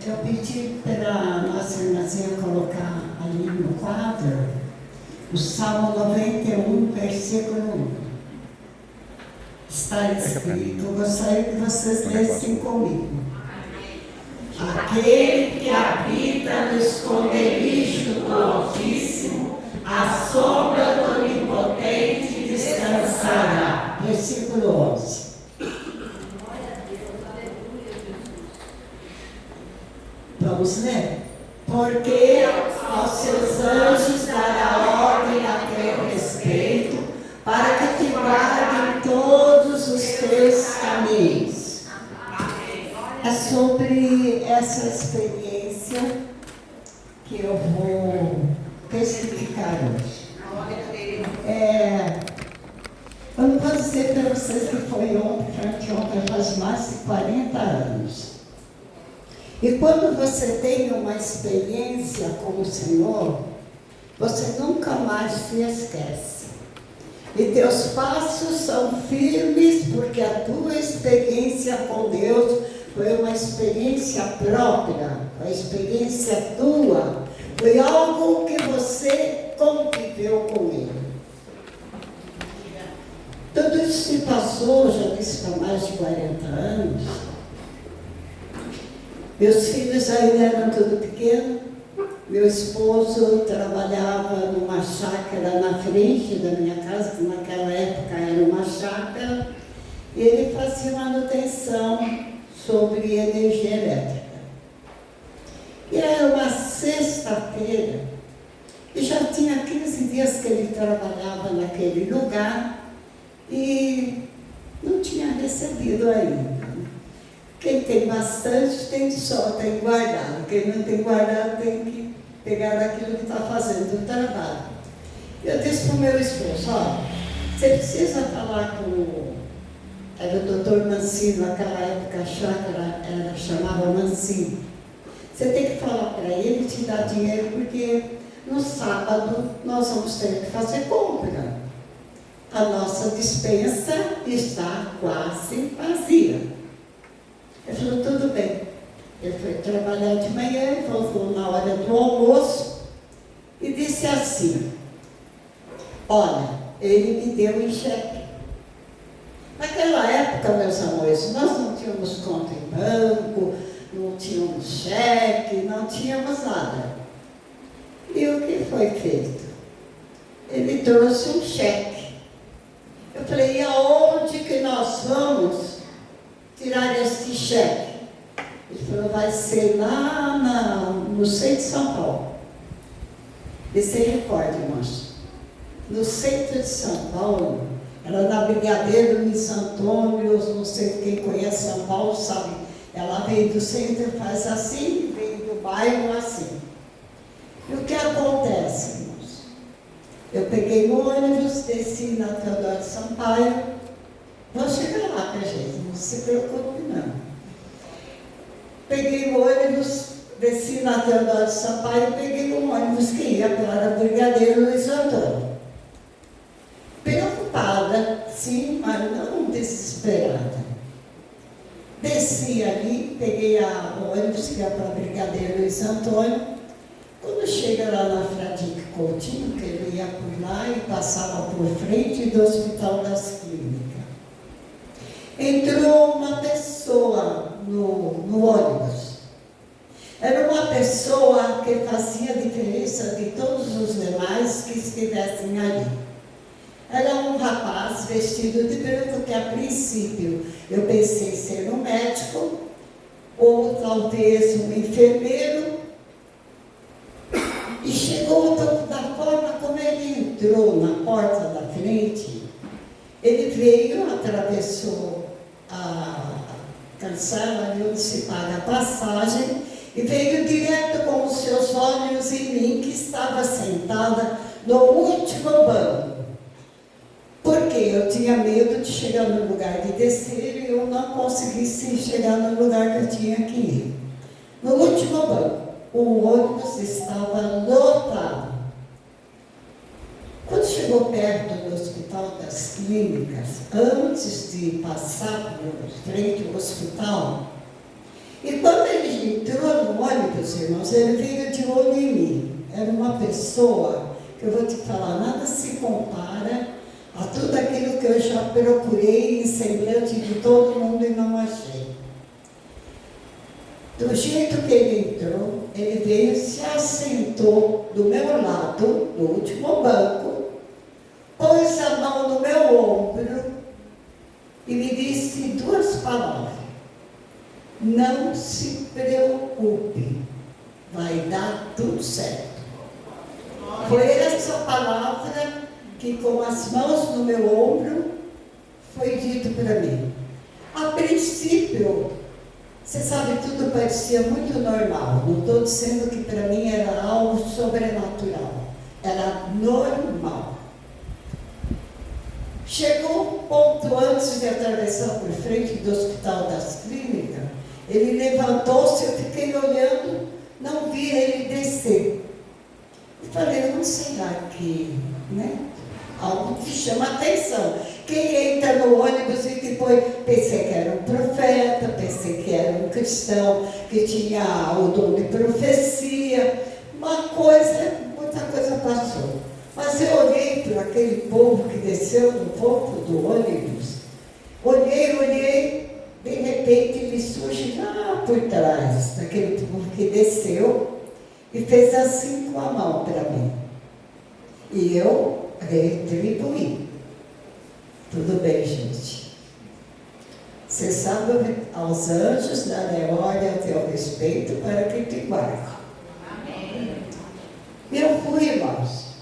Eu pedi para a nossa irmãzinha colocar ali no quadro o Salmo 91, versículo 1. Está escrito, gostaria que vocês lessem comigo. Aquele que habita no esconderijo do Altíssimo, à sombra do Onipotente descansará. Versículo 11. Vamos ler? Porque aos seus anjos dará ordem a teu respeito, para que te guardem todos os teus caminhos. É sobre essa experiência que eu vou testificar hoje. Eu não vou dizer para vocês que foi ontem, faz mais de 40 anos. E quando você tem uma experiência com o Senhor, você nunca mais se esquece. E teus passos são firmes, porque a tua experiência com Deus foi uma experiência própria, uma experiência tua. Foi algo que você conviveu com Ele. Tudo isso se passou, já disse, há mais de 40 anos. Meus filhos ainda eram tudo pequenos. Meu esposo trabalhava numa chácara na frente da minha casa, que naquela época era uma chácara, e ele fazia manutenção sobre energia elétrica. E era uma sexta-feira, e já tinha 15 dias que ele trabalhava naquele lugar, e não tinha recebido ainda. Quem tem bastante tem guardado. Quem não tem guardado tem que pegar daquilo que está fazendo o trabalho. Eu disse para o meu esposo, você precisa falar era o doutor Mancino, naquela época a chácara chamava Mancino. Você tem que falar para ele te dar dinheiro, porque no sábado nós vamos ter que fazer compra. A nossa despensa está quase vazia. Ele falou, tudo bem. Ele foi trabalhar de manhã, voltou na hora do almoço e disse assim, olha, ele me deu em cheque. Naquela época, meus amores, nós não tínhamos conta em banco, não tínhamos cheque, não tínhamos nada. E o que foi feito? Ele trouxe um cheque. Eu falei, e aonde que nós vamos tirar este cheque? Ele falou, vai ser lá no centro de São Paulo. E se recorde, irmãos, no centro de São Paulo, ela na Brigadeiro Luiz Antônio, não sei quem conhece São Paulo, sabe, ela veio do centro, faz assim, veio do bairro assim. E o que acontece, irmãos? Eu peguei o ônibus, desci na Teodoro Sampaio. Vou chegar lá, gente, não se preocupe não. Peguei o ônibus, desci na Teodoro Sampaio, peguei um ônibus que ia para o Brigadeiro Luiz Antônio. Preocupada, sim, mas não desesperada. Desci ali, peguei o ônibus que ia para o Brigadeiro Luiz Antônio. Quando chega lá na Fradique Coutinho, que ele ia por lá e passava por frente do Hospital das Clínicas, entrou uma pessoa no ônibus. Era uma pessoa que fazia diferença de todos os demais que estivessem ali. Era um rapaz vestido de branco, que a princípio eu pensei ser um médico, ou talvez um enfermeiro. E chegou da forma como ele entrou na porta da frente. Ele veio, atravessou a cancela ali onde se paga a passagem e veio direto com os seus olhos em mim, que estava sentada no último banco. Porque eu tinha medo de chegar no lugar de descer e eu não conseguisse chegar no lugar que eu tinha que ir. No último banco, o ônibus estava lotado. Quando chegou perto do hospital Hospital das Clínicas, antes de passar por frente ao hospital. E quando ele entrou no ônibus, irmãos, ele veio de olho em mim. Era uma pessoa que eu vou te falar, nada se compara a tudo aquilo que eu já procurei em semblante de todo mundo e não achei. Do jeito que ele entrou, ele veio, se assentou do meu lado, no último banco, pôs a mão no meu ombro e me disse duas palavras: não se preocupe, vai dar tudo certo. Foi essa palavra que, com as mãos no meu ombro, foi dito para mim. A princípio, você sabe, tudo parecia muito normal. Não estou dizendo que para mim era algo sobrenatural. Era normal. Chegou um ponto antes de atravessar por frente do Hospital das Clínicas, ele levantou-se, eu fiquei olhando, não vi ele descer. E falei, não será que, né? Algo que chama atenção. Quem entra no ônibus e depois pensei que era um profeta, pensei que era um cristão, que tinha o dom de profecia, uma coisa, muita coisa passou. Mas eu olhei para aquele povo que desceu no topo do ônibus, olhei, de repente ele surge lá por trás daquele povo que desceu e fez assim com a mão para mim. E eu retribuí. Tudo bem, gente. Você sabe, aos anjos darei ordem a teu respeito para que te guardem. Amém. Eu fui, irmãos,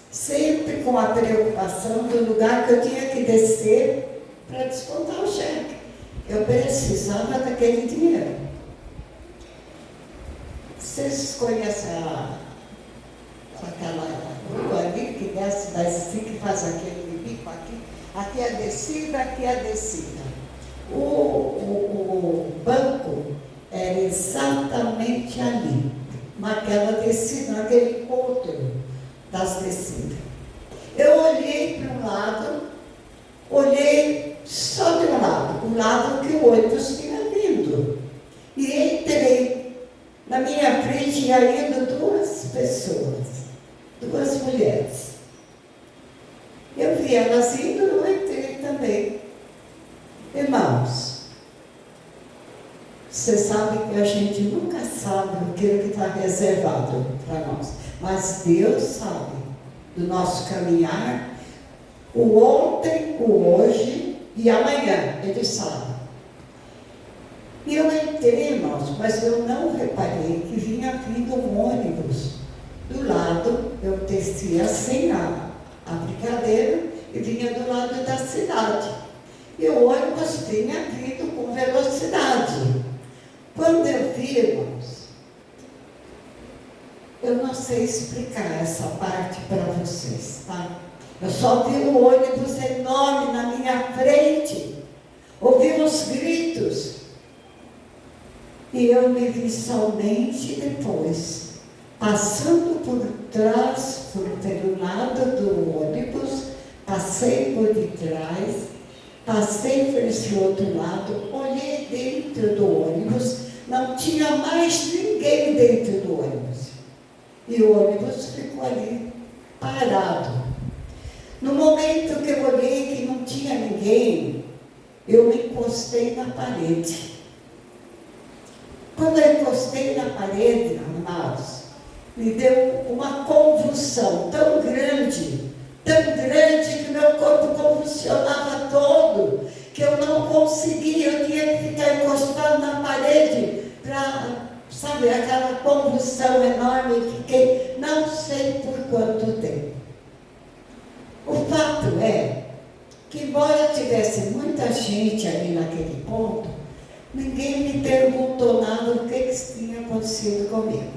sempre com a preocupação do lugar que eu tinha que descer para descontar o cheque. Eu precisava daquele dinheiro. Vocês conhecem aquela rua ali que desce das assim, que faz aquele bico aqui? Aqui é a descida, aqui é a descida. O banco era exatamente ali, naquela descida, naquele encontro das descidas. Eu olhei para um lado, olhei só de um lado, o lado que o ônibus tinha vindo. E entrei. Na minha frente ia indo duas pessoas, duas mulheres. Eu vi elas indo, eu entrei também. Irmãos, você sabe que a gente nunca sabe o que está reservado para nós, mas Deus sabe do nosso caminhar, o ontem, o hoje e amanhã, Ele sabe. E eu entrei, irmãos, mas eu não reparei que vinha vindo um ônibus. Do lado, eu descia assim a brincadeira e vinha do lado da cidade. E o ônibus vinha vindo com velocidade. Quando eu vi, irmãos, eu não sei explicar essa parte para vocês, tá? Eu só vi um ônibus enorme na minha frente, ouvi uns gritos. E eu me vi somente depois, passando por trás, pelo lado do ônibus, passei por detrás, passei por esse outro lado, olhei dentro do ônibus, não tinha mais ninguém dentro do ônibus. E o ônibus ficou ali, parado. No momento que eu olhei que não tinha ninguém, eu me encostei na parede. Quando eu encostei na parede, amados, me deu uma convulsão tão grande que meu corpo convulsionava todo, que eu não conseguia, eu tinha que ficar encostado na parede para, sabe, aquela convulsão enorme, e fiquei não sei por quanto tempo. O fato é que, embora tivesse muita gente ali naquele ponto, ninguém me perguntou nada do que tinha acontecido comigo.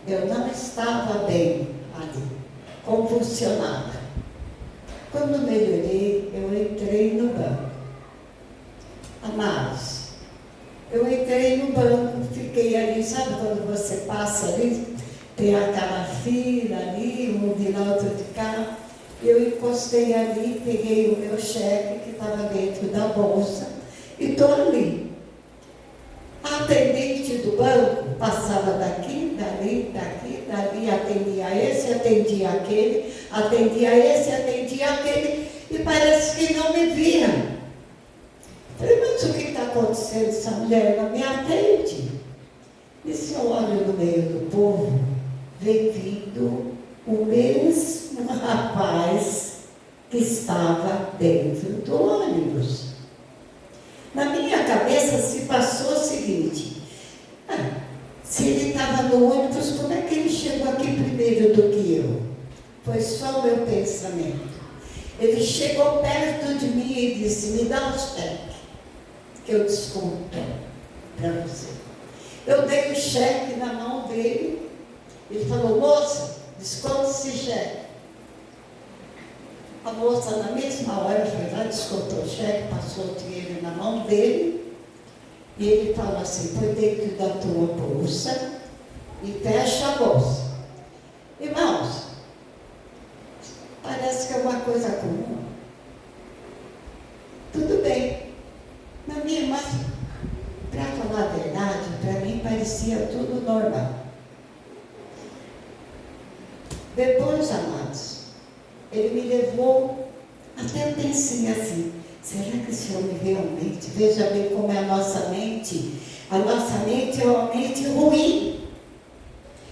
Eu não estava bem ali, convulsionada. Quando melhorei, eu entrei no banco. Amados, eu entrei no banco, fiquei ali, sabe quando você passa ali, tem aquela fila ali, um de lá, outro de cá. Eu encostei ali, peguei o meu cheque que estava dentro da bolsa e estou ali. A atendente do banco passava daqui, dali, atendia esse, atendia aquele, atendia esse, atendia aquele, e parece que não me via. Falei, mas o que está acontecendo? Essa mulher não me atende. E se eu olho no meio do povo, vem vindo o mesmo rapaz que estava dentro do ônibus. Na minha cabeça se passou o seguinte: se ele estava no ônibus, como é que ele chegou aqui primeiro do que eu? Foi só o meu pensamento. Ele chegou perto de mim e disse, me dá um cheque, que eu desconto para você. Eu dei o cheque na mão dele, ele falou, moça, desconta esse cheque. A moça, na mesma hora, foi lá, descontou o cheque, passou o dinheiro na mão dele, e ele falou assim, põe dentro da tua bolsa e fecha a bolsa. Irmãos, parece que é uma coisa comum. Tudo bem. Na minha irmã, para falar a verdade, para mim parecia tudo normal. Depois, amados, ele me levou, até eu pensei assim, será que esse homem realmente, veja bem como é a nossa mente é uma mente ruim.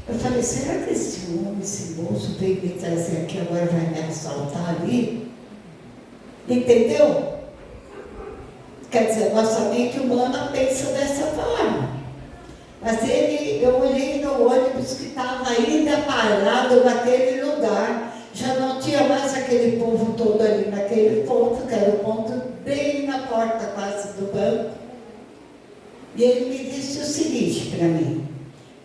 Eu falei, será que esse homem, esse moço veio me trazer aqui, agora vai me assaltar ali? Entendeu? Quer dizer, nossa mente humana pensa dessa forma. Mas eu olhei no ônibus que estava ainda parado naquele lugar, já não tinha mais aquele povo todo ali naquele ponto, que era o ponto bem na porta quase do banco. E ele me disse o seguinte para mim,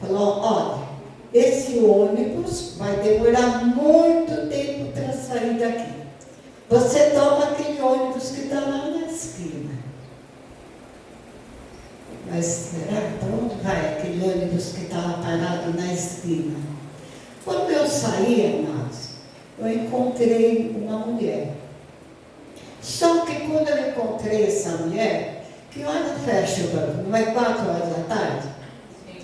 falou, olha, esse ônibus vai demorar muito tempo para sair daqui. Você toma aquele ônibus que está lá na esquina. Mas será que para onde vai aquele ônibus que estava parado na esquina? Quando eu saí, amados, eu encontrei uma mulher. Só que quando eu encontrei essa mulher, que hora fecha o banco? Não é 4 horas da tarde? Sim.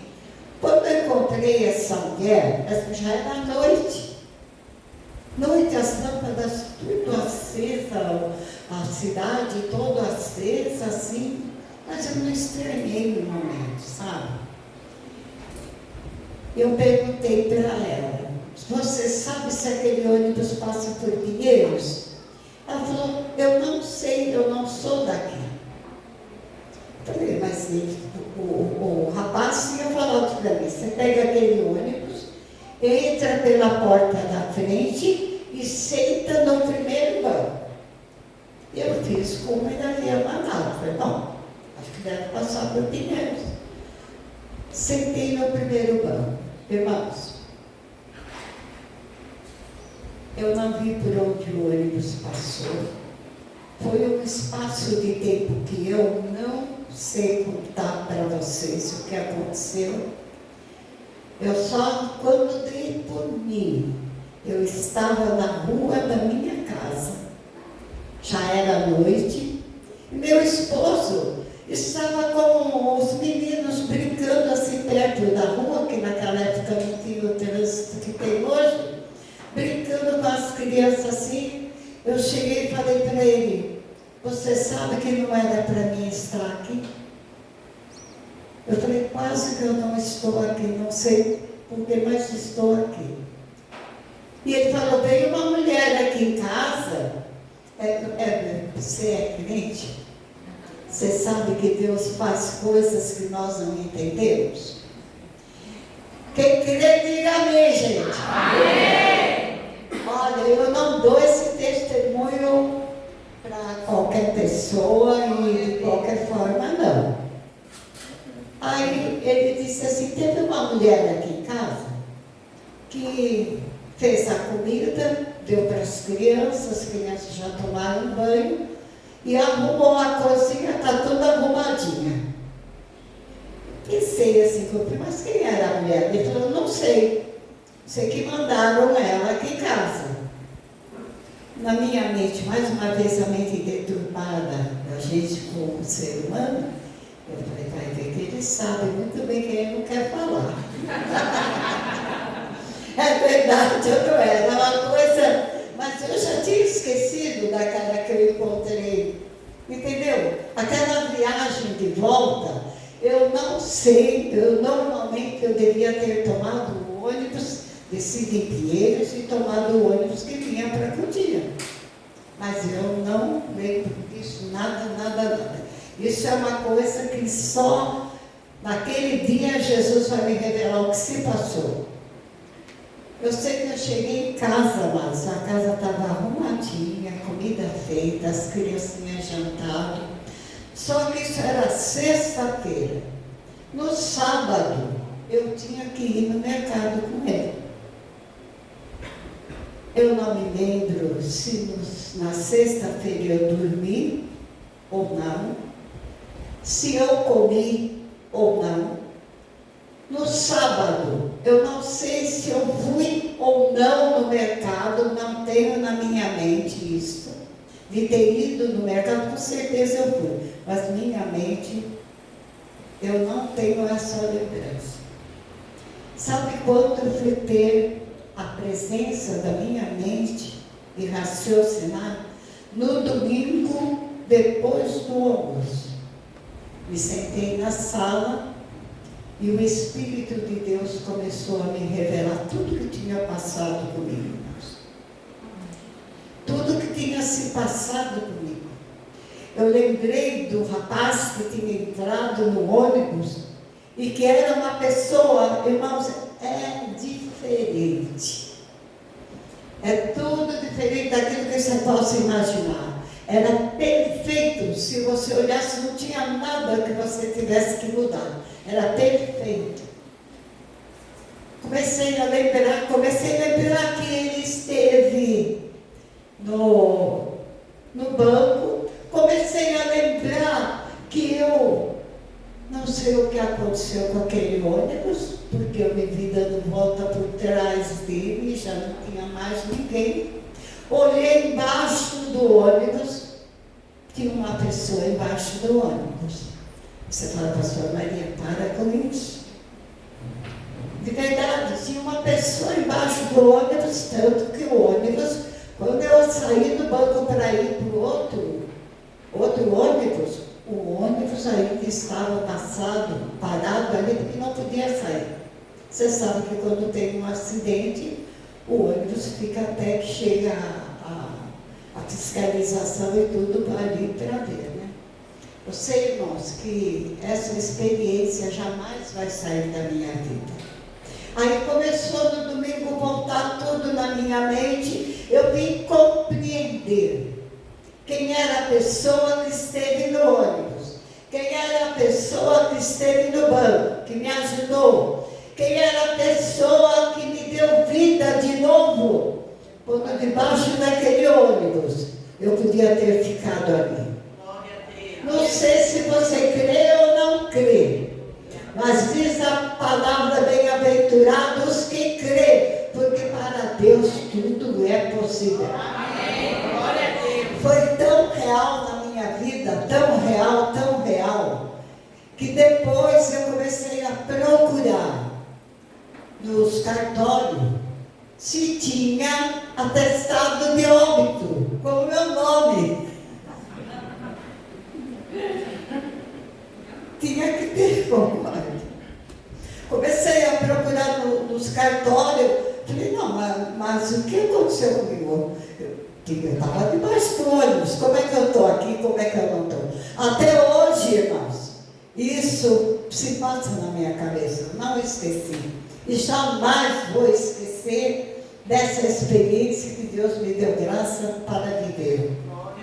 Quando eu encontrei essa mulher, já era noite. Noite, as lâmpadas tudo acesa, a cidade toda acesa, assim. Mas eu não estranhei no momento, sabe? Eu perguntei para ela, você sabe se aquele ônibus passa por Pinheiros? Ela falou, eu não sei, eu não sou daqui. Eu falei, mas o rapaz tinha falado para mim, você pega aquele ônibus, entra pela porta da frente e senta no primeiro banco. Eu fiz como ele havia mandado. Falei, bom, acho que deve passar por Pinheiros. Sentei no primeiro banco. Irmãos, eu não vi por onde o ônibus passou. Foi um espaço de tempo que eu não sei contar para vocês o que aconteceu. Eu só, quando dei por mim, eu estava na rua da minha casa. Já era noite. E meu esposo estava com os meninos brincando assim perto da rua, que naquela época não tinha o trânsito que tem hoje, brincando com as crianças assim. Eu cheguei e falei para ele, você sabe que não era para mim estar aqui? Eu falei, quase que eu não estou aqui, não sei por que mais estou aqui. E ele falou, veio uma mulher aqui em casa, você é crente? Você sabe que Deus faz coisas que nós não entendemos? Quem crê, diga amém, gente. Amém. Olha, eu não dou esse testemunho para qualquer pessoa e de qualquer forma, não. Aí ele disse assim, teve uma mulher aqui em casa que fez a comida, deu para as crianças já tomaram banho, e arrumou a cozinha, está toda arrumadinha. Pensei assim, mas quem era a mulher? Ele falou, não sei. Sei que mandaram ela aqui em casa. na minha mente, mais uma vez a mente deturpada, a gente como ser humano, eu falei, vai ver que ele sabe muito bem que ele não quer falar. É verdade, eu não era uma coisa, mas eu já tinha esquecido daquela que eu encontrei, entendeu? Aquela viagem de volta, eu não sei, normalmente eu devia ter tomado o ônibus, descido em Pinheiros e tomado o ônibus que vinha para Cotia. Mas eu não lembro disso, nada. Isso é uma coisa que só naquele dia Jesus vai me revelar o que se passou. Eu sei que eu cheguei em casa, mas a casa estava arrumadinha, comida feita, as criancinhas jantaram. Só que isso era sexta-feira. No sábado, eu tinha que ir no mercado com ele. Eu não me lembro se na sexta-feira eu dormi ou não, se eu comi ou não. No sábado, eu não sei se eu fui ou não no mercado, não tenho na minha mente isso. De ter ido no mercado, com certeza eu fui, mas minha mente, eu não tenho essa lembrança. Sabe quando eu fui ter a presença da minha mente e raciocinar? No domingo, depois do almoço. Me sentei na sala e o Espírito de Deus começou a me revelar tudo que tinha passado comigo. Tudo que tinha se passado comigo. Eu lembrei do rapaz que tinha entrado no ônibus e que era uma pessoa, irmãos, é diferente. É tudo diferente daquilo que você possa imaginar. Era perfeito. Se você olhasse, não tinha nada que você tivesse que mudar. Era perfeito. Comecei a lembrar que ele esteve no banco. Comecei a lembrar que eu não sei o que aconteceu com aquele ônibus, porque eu me vi dando volta por trás dele e já não tinha mais ninguém. Olhei embaixo do ônibus, tinha uma pessoa embaixo do ônibus. Você fala, pastor Maria, para com isso. De verdade, tinha uma pessoa embaixo do ônibus, tanto que o ônibus, quando eu saí do banco para ir para o outro ônibus, o ônibus ainda estava parado ali, porque não podia sair. Você sabe que quando tem um acidente, o ônibus fica até que chega a fiscalização e tudo ali para ver, né? Eu sei, irmãos, que essa experiência jamais vai sair da minha vida. Aí começou no domingo voltar tudo na minha mente, eu vim compreender quem era a pessoa que esteve no ônibus, quem era a pessoa que esteve no banco, que me ajudou, quem era a pessoa que me deu vida de novo, quando debaixo daquele ônibus eu podia ter ficado ali. Não sei se você crê ou não crê, mas diz a palavra bem-aventurados que crê, porque para Deus tudo é possível. Foi tão real na minha vida, tão real, que depois eu comecei a procurar nos cartórios se tinha atestado de óbito com o meu nome. Tinha que ter, compadre. Comecei a procurar nos cartórios. Falei, não, mas o que aconteceu comigo? Eu estava debaixo do ônibus. Como é que eu estou aqui? Como é que eu não estou? Até hoje, irmãos, isso se passa na minha cabeça. Não esqueci. E jamais vou esquecer dessa experiência que Deus me deu graça para viver.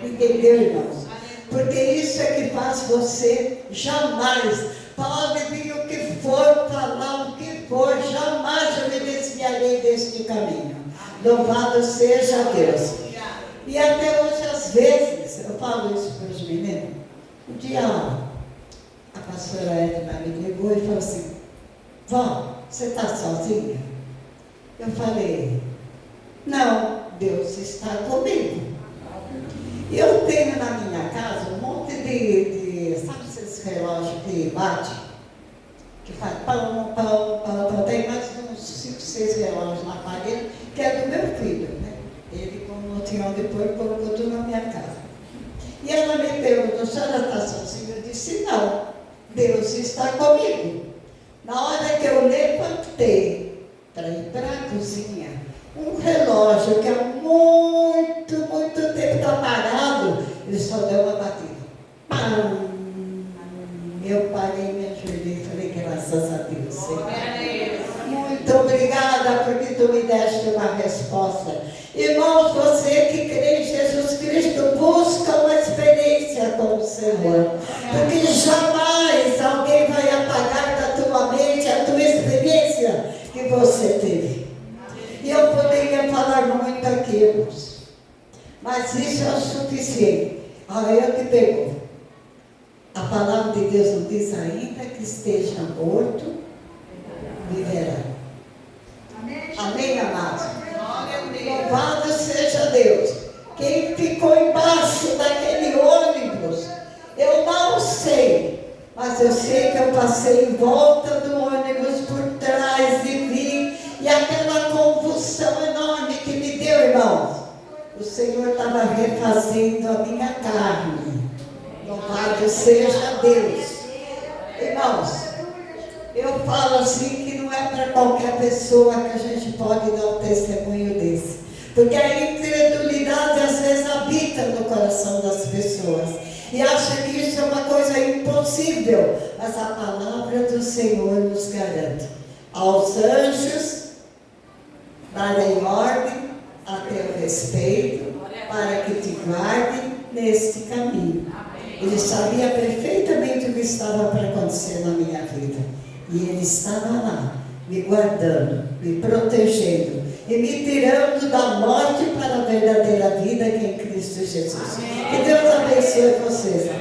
Entendeu, irmãos? Porque isso é que faz você jamais, pode vir o que for, falar o que for, jamais eu me desviarei deste caminho. Louvado seja Deus. E até hoje, às vezes, eu falo isso para os meninos. Um dia, a pastora Edna me ligou e falou assim, vó, você está sozinha? Eu falei, não, Deus está comigo. Eu tenho na minha casa um monte sabe esses relógios que bate? Que faz pão, pão, pão, pão. Tem mais uns 5, 6 relógios na parede, que é do meu filho, né? Ele, como não tinha onde pôr, colocou tudo na minha casa. E ela me perguntou, a senhora está sozinha? Eu disse, não, Deus está comigo. Na hora que eu levantei para ir para a cozinha, um relógio que há muito, muito tempo está parado, ele só deu uma batida. Pam! Eu parei, me ajoelhei e falei, graças a Deus, Senhor. Muito obrigada porque tu me deste uma resposta. Irmãos, você que crê em Jesus Cristo, busca uma experiência com o Senhor. Porque jamais alguém vai apagar da tua mente a tua experiência que você teve. E eu poderia falar muito aqui, irmãos. Mas isso é o suficiente. Eu te pergunto. A palavra de Deus não diz, ainda que esteja morto, viverá. Amém, amados? Louvado seja Deus. Quem ficou embaixo daquele ônibus, eu não sei, mas eu sei que eu passei em volta do ônibus por trás e vi, e aquela convulsão enorme que me deu, irmãos, o Senhor estava refazendo a minha carne. Louvado seja Deus. Irmãos, eu falo assim que não é para qualquer pessoa que a gente pode dar um testemunho desse. Porque a incredulidade às vezes habita no coração das pessoas. E acha que isso é uma coisa impossível. Mas a palavra do Senhor nos garante. Aos anjos, darem ordem a teu respeito, para que te guardem neste caminho. Ele sabia perfeitamente o que estava para acontecer na minha vida. E Ele estava lá, me guardando, me protegendo e me tirando da morte para a verdadeira vida que é em Cristo Jesus. Que Deus abençoe vocês.